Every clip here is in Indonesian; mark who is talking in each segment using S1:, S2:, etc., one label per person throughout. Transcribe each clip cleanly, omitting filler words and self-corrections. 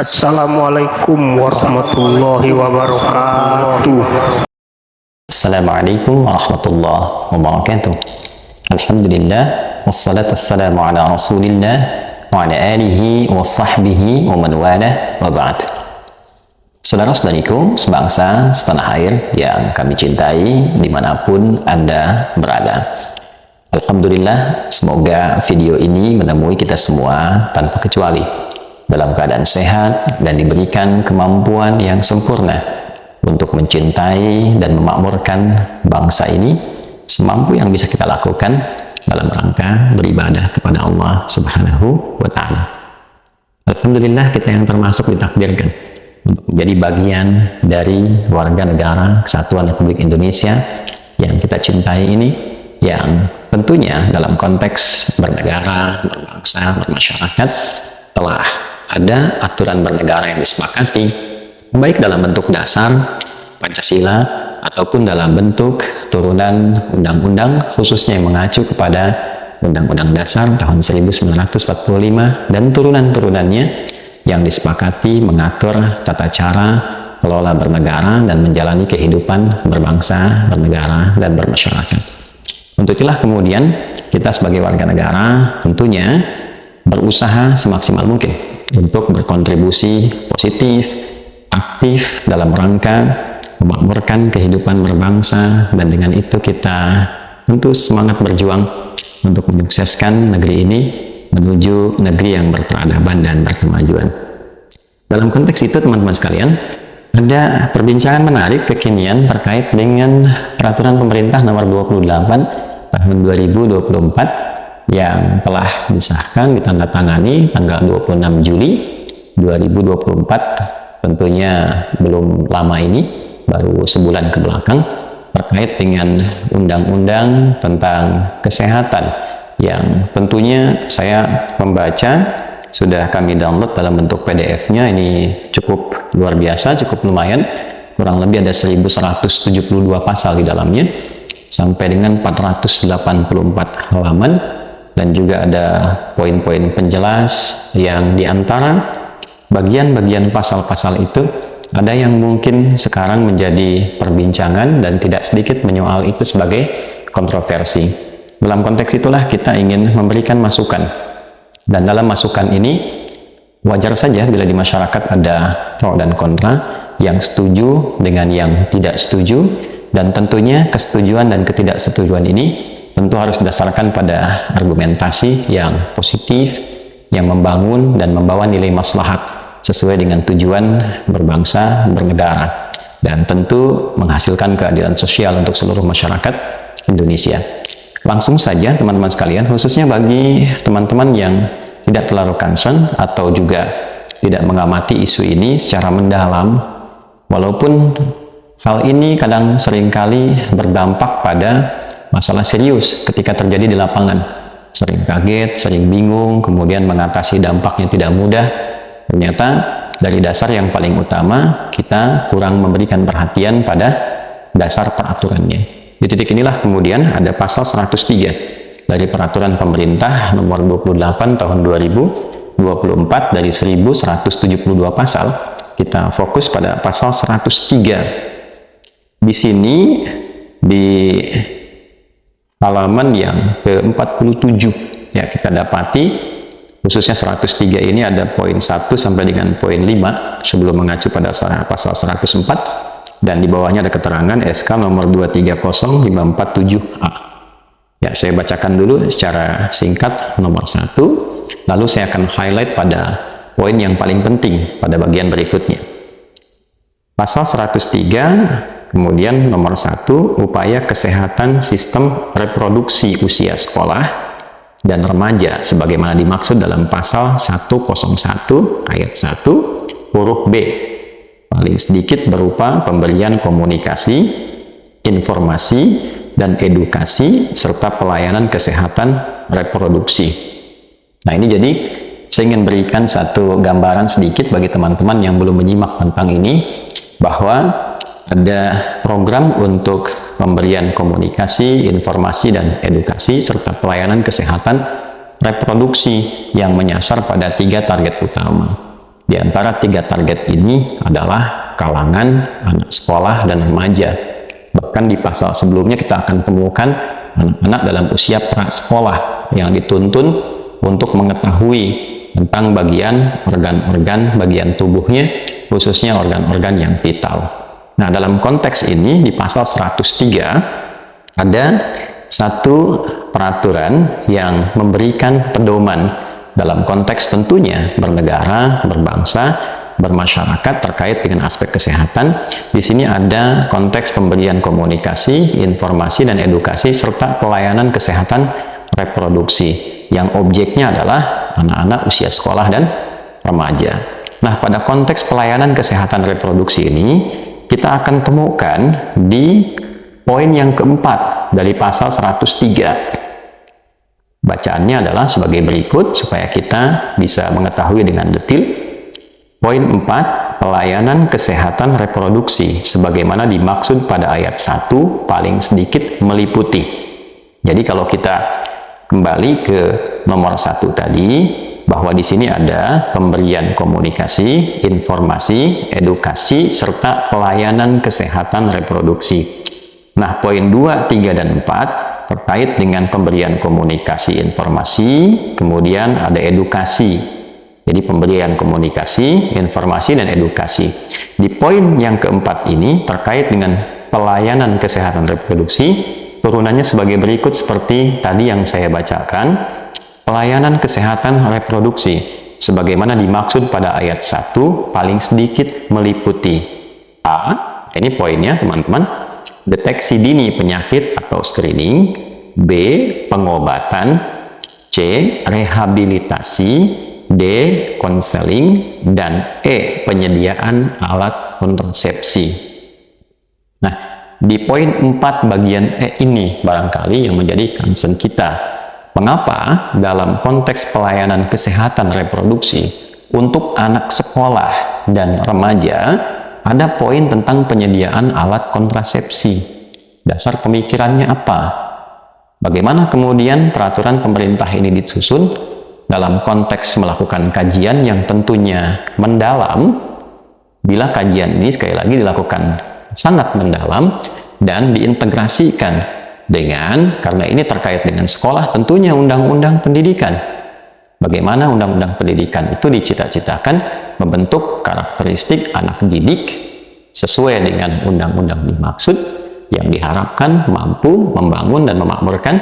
S1: Assalamualaikum warahmatullahi wabarakatuh.
S2: Assalamualaikum warahmatullahi wabarakatuh. Alhamdulillah, wassalatu wassalamu ala rasulillah wa ala alihi wa sahbihi wa man walah wa ba'd. Saudara-saudariku sebangsa setanah air yang kami cintai dimanapun Anda berada. Alhamdulillah, semoga video ini menemui kita semua tanpa kecuali dalam keadaan sehat dan diberikan kemampuan yang sempurna untuk mencintai dan memakmurkan bangsa ini semampu yang bisa kita lakukan dalam rangka beribadah kepada Allah Subhanahu wa Ta'ala. Alhamdulillah, kita yang termasuk ditakdirkan untuk menjadi bagian dari warga negara Kesatuan Republik Indonesia yang kita cintai ini, yang tentunya dalam konteks bernegara, berbangsa, bermasyarakat telah ada aturan bernegara yang disepakati, baik dalam bentuk dasar Pancasila ataupun dalam bentuk turunan undang-undang, khususnya yang mengacu kepada Undang-Undang Dasar tahun 1945 dan turunan-turunannya yang disepakati mengatur tata cara kelola bernegara dan menjalani kehidupan berbangsa, bernegara, dan bermasyarakat. Untuk itulah kemudian kita sebagai warga negara tentunya berusaha semaksimal mungkin untuk berkontribusi positif, aktif dalam rangka memakmurkan kehidupan berbangsa, dan dengan itu kita tentu semangat berjuang untuk menyukseskan negeri ini menuju negeri yang berperadaban dan berkemajuan. Dalam konteks itu teman-teman sekalian, ada perbincangan menarik kekinian terkait dengan peraturan pemerintah nomor 28 tahun 2024 yang telah disahkan, ditandatangani tanggal 26 Juli 2024, tentunya belum lama ini, baru sebulan ke belakang, terkait dengan undang-undang tentang kesehatan yang tentunya saya membaca, sudah kami download dalam bentuk PDF-nya. Ini cukup luar biasa, cukup lumayan, kurang lebih ada 1172 pasal di dalamnya, sampai dengan 484 halaman, dan juga ada poin-poin penjelas yang diantara bagian-bagian pasal-pasal itu ada yang mungkin sekarang menjadi perbincangan dan tidak sedikit menyoal itu sebagai kontroversi. Dalam konteks itulah kita ingin memberikan masukan, dan dalam masukan ini wajar saja bila di masyarakat ada pro dan kontra, yang setuju dengan yang tidak setuju, dan tentunya kesetujuan dan ketidaksetujuan ini tentu harus didasarkan pada argumentasi yang positif, yang membangun dan membawa nilai maslahat sesuai dengan tujuan berbangsa, bernegara, dan tentu menghasilkan keadilan sosial untuk seluruh masyarakat Indonesia. Langsung saja teman-teman sekalian, khususnya bagi teman-teman yang tidak terlalu concern atau juga tidak mengamati isu ini secara mendalam, walaupun hal ini kadang seringkali berdampak pada masalah serius ketika terjadi di lapangan. Sering kaget, sering bingung, kemudian mengatasi dampaknya tidak mudah. Ternyata dari dasar yang paling utama, kita kurang memberikan perhatian pada dasar peraturannya. Di titik inilah kemudian ada pasal 103 dari peraturan pemerintah nomor 28 tahun 2024 dari 1172 pasal. Kita fokus pada pasal 103. Di sini di halaman yang ke-47 ya, kita dapati khususnya 103 ini ada poin 1 sampai dengan poin 5 sebelum mengacu pada pasal 104, dan di bawahnya ada keterangan SK nomor 230547A. Ya, saya bacakan dulu secara singkat nomor 1, lalu saya akan highlight pada poin yang paling penting pada bagian berikutnya. Pasal 103 kemudian nomor 1, upaya kesehatan sistem reproduksi usia sekolah dan remaja sebagaimana dimaksud dalam pasal 101 ayat 1 huruf B, paling sedikit berupa pemberian komunikasi, informasi, dan edukasi serta pelayanan kesehatan reproduksi. Nah, ini jadi saya ingin berikan satu gambaran sedikit bagi teman-teman yang belum menyimak tentang ini, bahwa ada program untuk pemberian komunikasi, informasi, dan edukasi, serta pelayanan kesehatan reproduksi yang menyasar pada 3 target utama. Di antara 3 target ini adalah kalangan anak sekolah dan remaja. Bahkan di pasal sebelumnya kita akan temukan anak-anak dalam usia prasekolah yang dituntun untuk mengetahui tentang bagian organ-organ bagian tubuhnya, khususnya organ-organ yang vital. Nah, dalam konteks ini di pasal 103 ada satu peraturan yang memberikan pedoman dalam konteks tentunya bernegara, berbangsa, bermasyarakat terkait dengan aspek kesehatan. Di sini ada konteks pemberian komunikasi, informasi, dan edukasi serta pelayanan kesehatan reproduksi yang objeknya adalah anak-anak usia sekolah dan remaja. Nah, pada konteks pelayanan kesehatan reproduksi ini kita akan temukan di poin yang keempat dari pasal 103. Bacaannya adalah sebagai berikut supaya kita bisa mengetahui dengan detail. Poin 4, pelayanan kesehatan reproduksi sebagaimana dimaksud pada ayat 1 paling sedikit meliputi. Jadi kalau kita kembali ke nomor 1 tadi, bahwa di sini ada pemberian komunikasi, informasi, edukasi, serta pelayanan kesehatan reproduksi. Nah, poin 2, 3, dan 4 terkait dengan pemberian komunikasi, informasi, kemudian ada edukasi. Jadi pemberian komunikasi, informasi, dan edukasi. Di poin yang keempat ini terkait dengan pelayanan kesehatan reproduksi, turunannya sebagai berikut seperti tadi yang saya bacakan. Pelayanan kesehatan reproduksi sebagaimana dimaksud pada ayat 1 paling sedikit meliputi A, ini poinnya teman-teman, deteksi dini penyakit atau screening, B, pengobatan, C, rehabilitasi, D, konseling, dan E, penyediaan alat kontrasepsi. Nah, di poin 4 bagian E ini barangkali yang menjadi concern kita. Mengapa dalam konteks pelayanan kesehatan reproduksi untuk anak sekolah dan remaja ada poin tentang penyediaan alat kontrasepsi? Dasar pemikirannya apa? Bagaimana kemudian peraturan pemerintah ini disusun dalam konteks melakukan kajian yang tentunya mendalam? Bila kajian ini sekali lagi dilakukan sangat mendalam dan diintegrasikan dengan, karena ini terkait dengan sekolah, tentunya undang-undang pendidikan. Bagaimana undang-undang pendidikan itu dicita-citakan membentuk karakteristik anak didik sesuai dengan undang-undang dimaksud yang diharapkan mampu membangun dan memakmurkan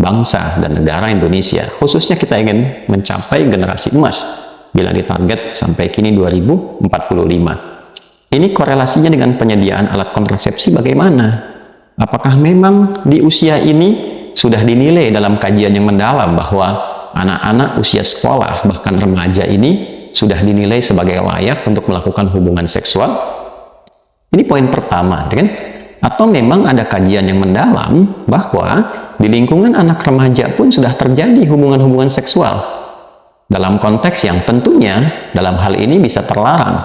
S2: bangsa dan negara Indonesia. Khususnya kita ingin mencapai generasi emas bila ditarget sampai kini 2045. Ini korelasinya dengan penyediaan alat kontrasepsi bagaimana? Apakah memang di usia ini sudah dinilai dalam kajian yang mendalam bahwa anak-anak usia sekolah bahkan remaja ini sudah dinilai sebagai layak untuk melakukan hubungan seksual? Ini poin pertama, kan? Atau memang ada kajian yang mendalam bahwa di lingkungan anak remaja pun sudah terjadi hubungan-hubungan seksual dalam konteks yang tentunya dalam hal ini bisa terlarang,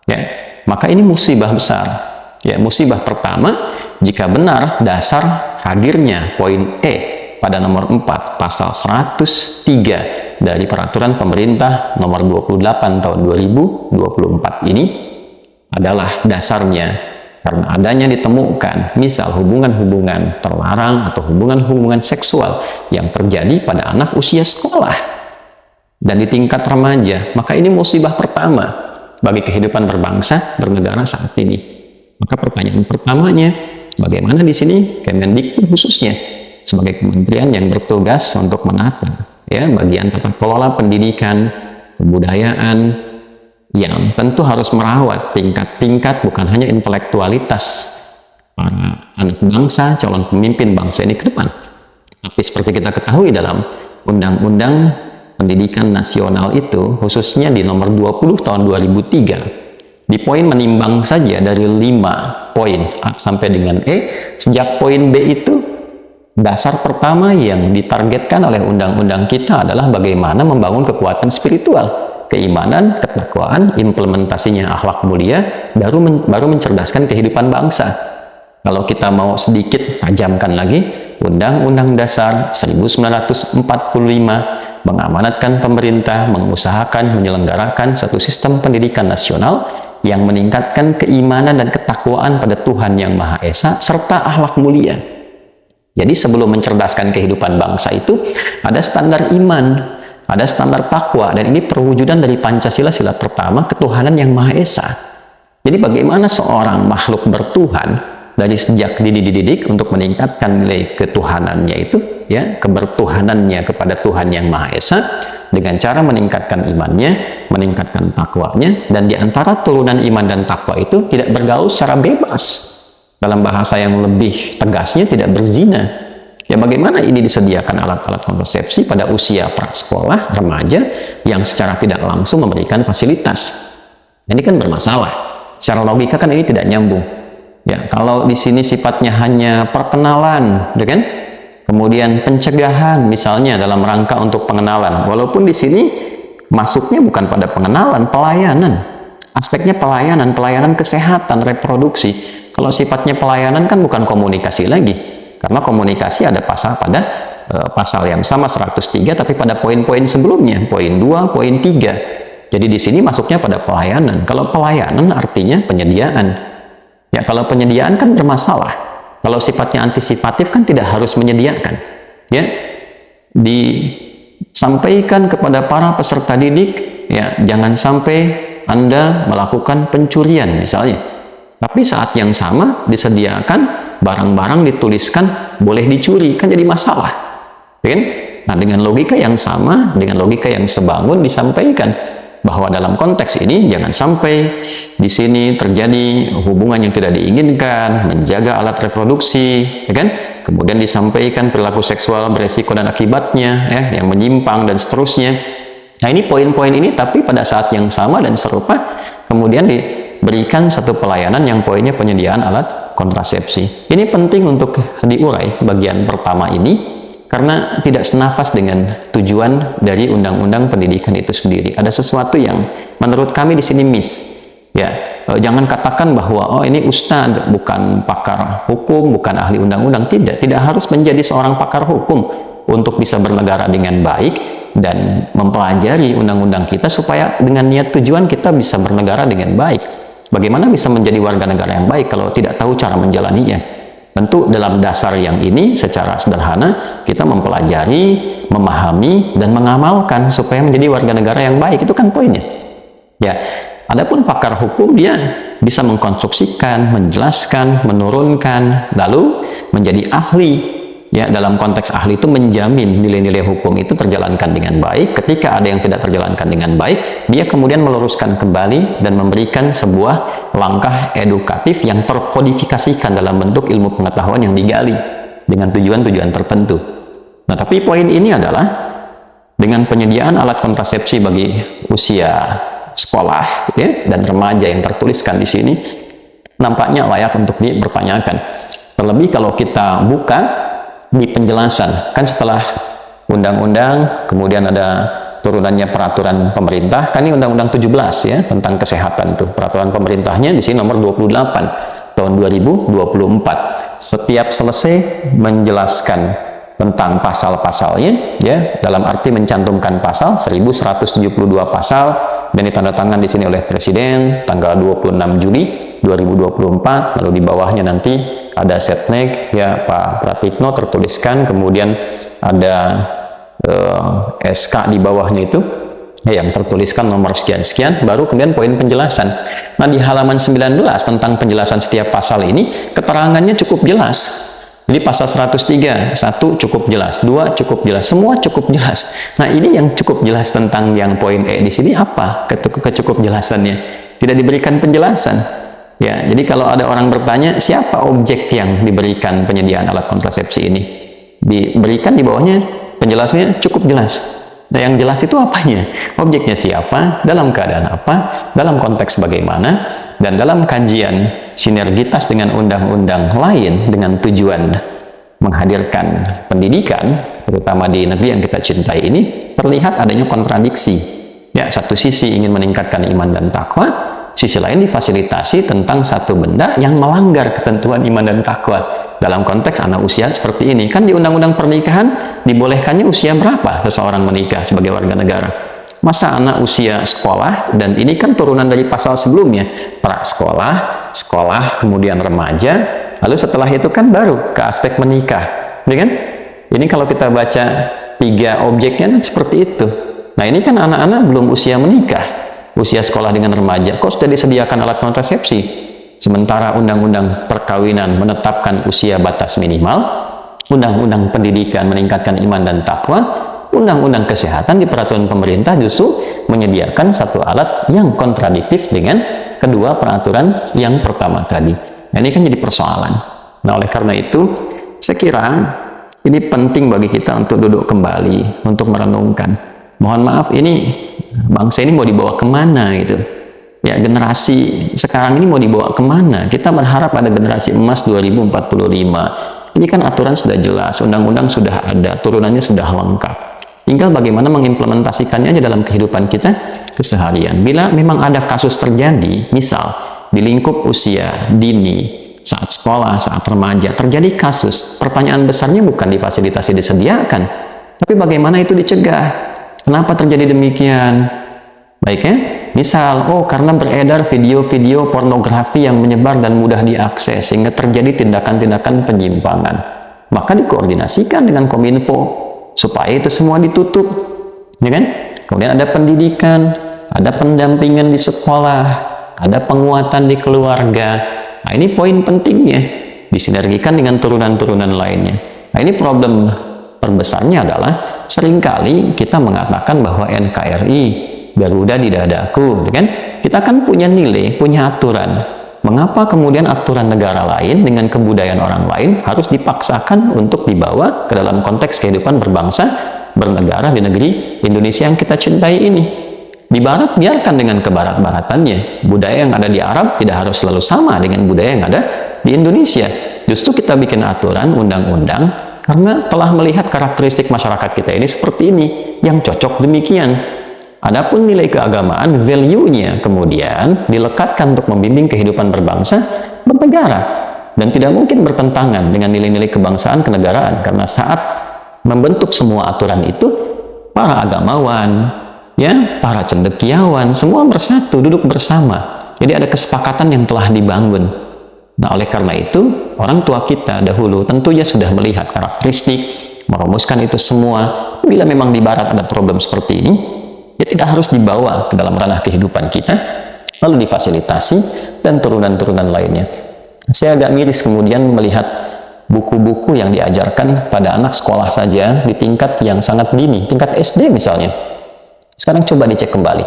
S2: ya? Maka ini musibah besar. Ya, musibah pertama, jika benar dasar hadirnya poin E pada nomor 4 pasal 103 dari peraturan pemerintah nomor 28 tahun 2024 ini adalah dasarnya karena adanya ditemukan misal hubungan-hubungan terlarang atau hubungan-hubungan seksual yang terjadi pada anak usia sekolah dan di tingkat remaja, maka ini musibah pertama bagi kehidupan berbangsa bernegara saat ini. Maka pertanyaan pertamanya, bagaimana di sini Kemendikbud khususnya sebagai kementerian yang bertugas untuk menata ya bagian tata kelola pendidikan, kebudayaan yang tentu harus merawat tingkat-tingkat bukan hanya intelektualitas para anak bangsa, calon pemimpin bangsa ini ke depan. Tapi seperti kita ketahui dalam Undang-Undang Pendidikan Nasional itu, khususnya di nomor 20 tahun 2003, di poin menimbang saja dari 5 poin A sampai dengan E, sejak poin B itu dasar pertama yang ditargetkan oleh undang-undang kita adalah bagaimana membangun kekuatan spiritual, keimanan, ketakwaan, implementasinya akhlak mulia, baru mencerdaskan kehidupan bangsa. Kalau kita mau sedikit tajamkan lagi, Undang-Undang Dasar 1945 mengamanatkan pemerintah, mengusahakan, menyelenggarakan satu sistem pendidikan nasional yang meningkatkan keimanan dan ketakwaan pada Tuhan Yang Maha Esa serta akhlak mulia. Jadi sebelum mencerdaskan kehidupan bangsa itu ada standar iman, ada standar takwa, dan ini perwujudan dari Pancasila sila pertama, ketuhanan Yang Maha Esa. Jadi bagaimana seorang makhluk bertuhan dari sejak dididik untuk meningkatkan nilai ketuhanannya itu, ya, kebertuhanannya kepada Tuhan Yang Maha Esa dengan cara meningkatkan imannya, meningkatkan takwanya, dan diantara turunan iman dan takwa itu tidak bergaul secara bebas. Dalam bahasa yang lebih tegasnya, tidak berzina. Ya, bagaimana ini disediakan alat-alat kontrasepsi pada usia prasekolah, remaja, yang secara tidak langsung memberikan fasilitas? Ini kan bermasalah. Secara logika kan ini tidak nyambung. Ya, kalau di sini sifatnya hanya perkenalan, ya kan? Kemudian pencegahan misalnya dalam rangka untuk pengenalan. Walaupun di sini masuknya bukan pada pengenalan, pelayanan. Aspeknya pelayanan, pelayanan kesehatan, reproduksi. Kalau sifatnya pelayanan kan bukan komunikasi lagi. Karena komunikasi ada pasal pada pasal yang sama 103 tapi pada poin-poin sebelumnya, poin 2, poin 3. Jadi di sini masuknya pada pelayanan. Kalau pelayanan artinya penyediaan. Ya, kalau penyediaan kan bermasalah. Kalau sifatnya antisipatif kan tidak harus menyediakan. Ya, disampaikan kepada para peserta didik, ya, jangan sampai Anda melakukan pencurian misalnya. Tapi saat yang sama disediakan barang-barang dituliskan boleh dicuri, kan jadi masalah. Kan? Nah, dengan logika yang sama, dengan logika yang sebangun disampaikan bahwa dalam konteks ini jangan sampai di sini terjadi hubungan yang tidak diinginkan, menjaga alat reproduksi, ya kan? Kemudian disampaikan perilaku seksual beresiko dan akibatnya, ya, yang menyimpang dan seterusnya. Nah, ini poin-poin ini, tapi pada saat yang sama dan serupa kemudian diberikan satu pelayanan yang poinnya penyediaan alat kontrasepsi. Ini penting untuk diurai bagian pertama ini, karena tidak senafas dengan tujuan dari Undang-Undang Pendidikan itu sendiri. Ada sesuatu yang menurut kami di sini miss. Ya, jangan katakan bahwa oh ini ustadz bukan pakar hukum, bukan ahli undang-undang. Tidak harus menjadi seorang pakar hukum untuk bisa bernegara dengan baik dan mempelajari undang-undang kita supaya dengan niat tujuan kita bisa bernegara dengan baik. Bagaimana bisa menjadi warga negara yang baik kalau tidak tahu cara menjalaninya? Tentu dalam dasar yang ini secara sederhana kita mempelajari, memahami, dan mengamalkan supaya menjadi warga negara yang baik. Itu kan poinnya. Ya, adapun pakar hukum dia bisa mengkonstruksikan, menjelaskan, menurunkan, lalu menjadi ahli. Ya, dalam konteks ahli itu menjamin nilai-nilai hukum itu terjalankan dengan baik. Ketika ada yang tidak terjalankan dengan baik, dia kemudian meluruskan kembali dan memberikan sebuah langkah edukatif yang terkodifikasikan dalam bentuk ilmu pengetahuan yang digali dengan tujuan-tujuan tertentu. Nah, tapi poin ini adalah dengan penyediaan alat kontrasepsi bagi usia sekolah, ya, dan remaja yang tertuliskan di sini nampaknya layak untuk dipertanyakan. Terlebih kalau kita buka di penjelasan, kan setelah undang-undang kemudian ada turunannya peraturan pemerintah, kan ini undang-undang 17 ya tentang kesehatan tuh. Peraturan pemerintahnya di sini nomor 28 tahun 2024. Setiap selesai menjelaskan tentang pasal-pasalnya, ya, dalam arti mencantumkan pasal 1172 pasal dan ditandatangan di sini oleh Presiden tanggal 26 Juli 2024. Lalu di bawahnya nanti ada setnek, ya, Pak Pratikno tertuliskan, kemudian ada SK di bawahnya itu, ya, yang tertuliskan nomor sekian-sekian, baru kemudian poin penjelasan. Nah, di halaman 19 tentang penjelasan setiap pasal ini keterangannya cukup jelas. Jadi pasal 103, 1 cukup jelas, 2 cukup jelas, semua cukup jelas. Nah, ini yang cukup jelas tentang yang poin E di sini apa? Kecukup jelasannya. Tidak diberikan penjelasan. Ya, jadi kalau ada orang bertanya, siapa objek yang diberikan penyediaan alat kontrasepsi ini? Diberikan di bawahnya penjelasannya cukup jelas. Nah, yang jelas itu apanya? Objeknya siapa, dalam keadaan apa, dalam konteks bagaimana, dan dalam kajian sinergitas dengan undang-undang lain dengan tujuan menghadirkan pendidikan, terutama di negeri yang kita cintai ini, terlihat adanya kontradiksi. Ya, satu sisi ingin meningkatkan iman dan takwa, sisi lain difasilitasi tentang satu benda yang melanggar ketentuan iman dan takwa. dalam konteks anak usia seperti ini. Kan di undang-undang pernikahan dibolehkannya usia berapa seseorang menikah sebagai warga negara? Masa anak usia sekolah, dan ini kan turunan dari pasal sebelumnya, prasekolah, sekolah, kemudian remaja, lalu setelah itu kan baru ke aspek menikah, ya kan? Ini kalau kita baca 3 objeknya kan seperti itu. Nah ini kan anak-anak belum usia menikah, usia sekolah dengan remaja, kok sudah disediakan alat kontrasepsi? Sementara undang-undang perkawinan menetapkan usia batas minimal, undang-undang pendidikan meningkatkan iman dan takwa, undang-undang kesehatan di peraturan pemerintah justru menyediakan satu alat yang kontradiktif dengan kedua peraturan yang pertama tadi. Nah, ini kan jadi persoalan. Nah, oleh karena itu, saya kira ini penting bagi kita untuk duduk kembali, untuk merenungkan. Mohon maaf, ini bangsa ini mau dibawa kemana gitu. Ya, generasi sekarang ini mau dibawa kemana? Kita berharap ada generasi emas 2045. Ini kan aturan sudah jelas, undang-undang sudah ada, turunannya sudah lengkap. Tinggal bagaimana mengimplementasikannya aja dalam kehidupan kita keseharian. Bila memang ada kasus terjadi, misal di lingkup usia dini, saat sekolah, saat remaja, terjadi kasus, pertanyaan besarnya bukan difasilitasi disediakan, tapi bagaimana itu dicegah. Kenapa terjadi demikian? Baiknya, misal, karena beredar video-video pornografi yang menyebar dan mudah diakses, sehingga terjadi tindakan-tindakan penyimpangan. Maka dikoordinasikan dengan Kominfo, supaya itu semua ditutup. Ya kan? Kemudian ada pendidikan, ada pendampingan di sekolah, ada penguatan di keluarga. Nah, ini poin pentingnya, disinergikan dengan turunan-turunan lainnya. Nah, ini problem terbesarnya adalah seringkali kita mengatakan bahwa NKRI, Garuda di dadaku, kan? Kita kan punya nilai, punya aturan. Mengapa kemudian aturan negara lain dengan kebudayaan orang lain harus dipaksakan untuk dibawa ke dalam konteks kehidupan berbangsa, bernegara di negeri Indonesia yang kita cintai ini? Di Barat biarkan dengan kebarat-baratannya. Budaya yang ada di Arab tidak harus selalu sama dengan budaya yang ada di Indonesia. Justru kita bikin aturan, undang-undang, karena telah melihat karakteristik masyarakat kita ini seperti ini, yang cocok demikian. Adapun nilai keagamaan, value-nya kemudian dilekatkan untuk membimbing kehidupan berbangsa, bernegara, dan tidak mungkin bertentangan dengan nilai-nilai kebangsaan kenegaraan, karena saat membentuk semua aturan itu, para agamawan, ya, para cendekiawan, semua bersatu, duduk bersama. Jadi ada kesepakatan yang telah dibangun. Nah, oleh karena itu, orang tua kita dahulu tentunya sudah melihat karakteristik, merumuskan itu semua. Bila memang di Barat ada problem seperti ini, ya tidak harus dibawa ke dalam ranah kehidupan kita, lalu difasilitasi, dan turunan-turunan lainnya. Saya agak miris kemudian melihat buku-buku yang diajarkan pada anak sekolah saja di tingkat yang sangat dini, tingkat SD misalnya. Sekarang coba dicek kembali.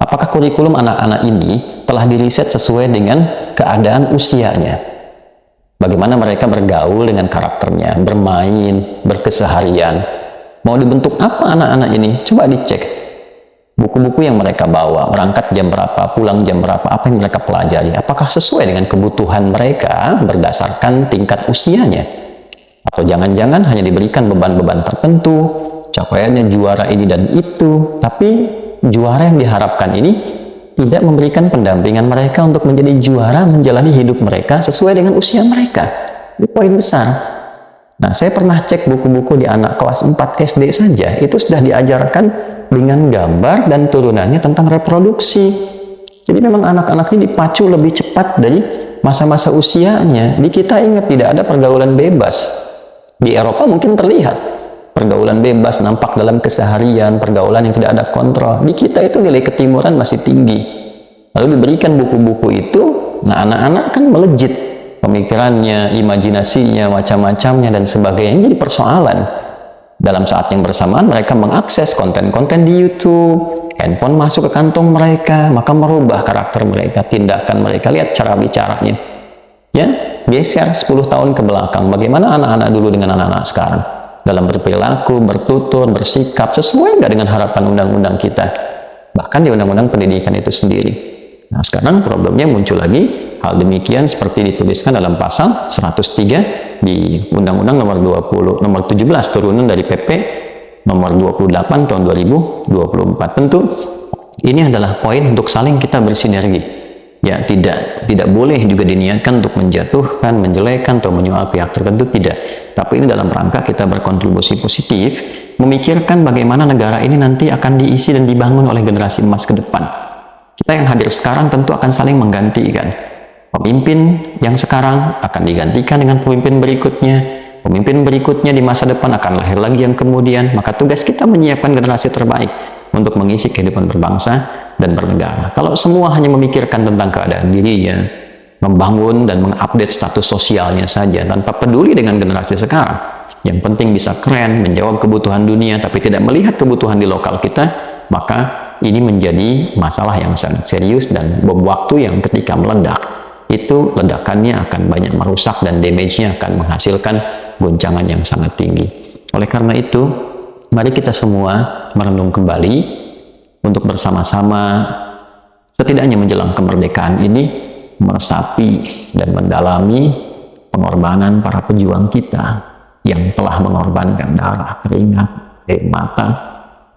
S2: Apakah kurikulum anak-anak ini telah diriset sesuai dengan keadaan usianya? Bagaimana mereka bergaul dengan karakternya, bermain, berkeseharian. Mau dibentuk apa anak-anak ini? Coba dicek. Buku-buku yang mereka bawa, berangkat jam berapa, pulang jam berapa, apa yang mereka pelajari. Apakah sesuai dengan kebutuhan mereka berdasarkan tingkat usianya? Atau jangan-jangan hanya diberikan beban-beban tertentu, capaiannya juara ini dan itu, tapi juara yang diharapkan ini tidak memberikan pendampingan mereka untuk menjadi juara menjalani hidup mereka sesuai dengan usia mereka. Ini poin besar. Nah, saya pernah cek buku-buku di anak kelas 4 SD saja, itu sudah diajarkan dengan gambar dan turunannya tentang reproduksi. Jadi memang anak-anak ini dipacu lebih cepat dari masa-masa usianya. Di kita ingat tidak ada pergaulan bebas. Di Eropa mungkin terlihat pergaulan bebas nampak dalam keseharian, pergaulan yang tidak ada kontrol. Di kita itu nilai ketimuran masih tinggi. Lalu diberikan buku-buku itu, nah anak-anak kan melejit pemikirannya, imajinasinya, macam-macamnya, dan sebagainya. Jadi persoalan. Dalam saat yang bersamaan mereka mengakses konten-konten di YouTube, handphone masuk ke kantong mereka, maka merubah karakter mereka, tindakan mereka. Lihat cara bicaranya. Ya, geser 10 tahun ke belakang. Bagaimana anak-anak dulu dengan anak-anak sekarang? Dalam berperilaku, bertutur, bersikap, sesuai nggak dengan harapan undang-undang kita? Bahkan di undang-undang pendidikan itu sendiri. Nah, sekarang problemnya muncul lagi, hal demikian seperti dituliskan dalam pasal 103 di Undang-Undang nomor 17 turunan dari PP nomor 28 tahun 2024. Tentu ini adalah poin untuk saling kita bersinergi. ya tidak boleh juga diniatkan untuk menjatuhkan, menjelekkan atau menyoal pihak tertentu, tidak. Tapi ini dalam rangka kita berkontribusi positif, memikirkan bagaimana negara ini nanti akan diisi dan dibangun oleh generasi emas ke depan. Kita yang hadir sekarang tentu akan saling menggantikan. Pemimpin yang sekarang akan digantikan dengan pemimpin berikutnya. Pemimpin berikutnya di masa depan akan lahir lagi yang kemudian. Maka tugas kita menyiapkan generasi terbaik untuk mengisi kehidupan berbangsa dan bernegara. Kalau semua hanya memikirkan tentang keadaan dirinya, membangun dan mengupdate status sosialnya saja tanpa peduli dengan generasi sekarang, yang penting bisa keren, menjawab kebutuhan dunia tapi tidak melihat kebutuhan di lokal kita, maka ini menjadi masalah yang sangat serius dan bom waktu yang ketika meledak itu ledakannya akan banyak merusak dan damage-nya akan menghasilkan goncangan yang sangat tinggi. Oleh karena itu, mari kita semua merenung kembali untuk bersama-sama setidaknya menjelang kemerdekaan ini meresapi dan mendalami pengorbanan para pejuang kita yang telah mengorbankan darah, keringat, air mata,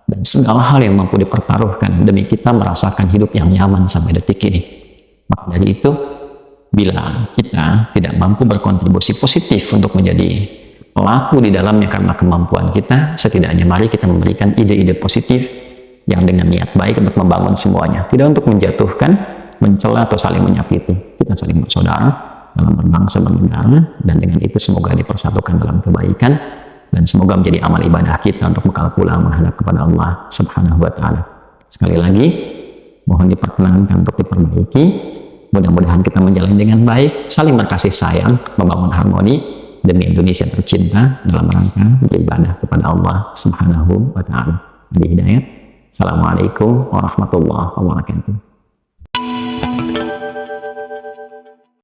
S2: dan segala hal yang mampu dipertaruhkan demi kita merasakan hidup yang nyaman sampai detik ini. Maka dari itu, bila kita tidak mampu berkontribusi positif untuk menjadi pelaku di dalamnya karena kemampuan kita, setidaknya mari kita memberikan ide-ide positif yang dengan niat baik untuk membangun semuanya, tidak untuk menjatuhkan, mencela atau saling menyakiti. Kita saling bersaudara dalam berbangsa bernegara, dan dengan itu semoga dipersatukan dalam kebaikan dan semoga menjadi amal ibadah kita untuk bekal pulang menghadap kepada Allah Subhanahu wa taala. Sekali lagi mohon diperkenankan untuk diperbaiki. Mudah-mudahan kita menjalani dengan baik, saling berkasih sayang, membangun harmoni demi Indonesia tercinta dalam rangka beribadah kepada Allah Subhanahu wa taala. Hidayat. Assalamualaikum warahmatullahi wabarakatuh.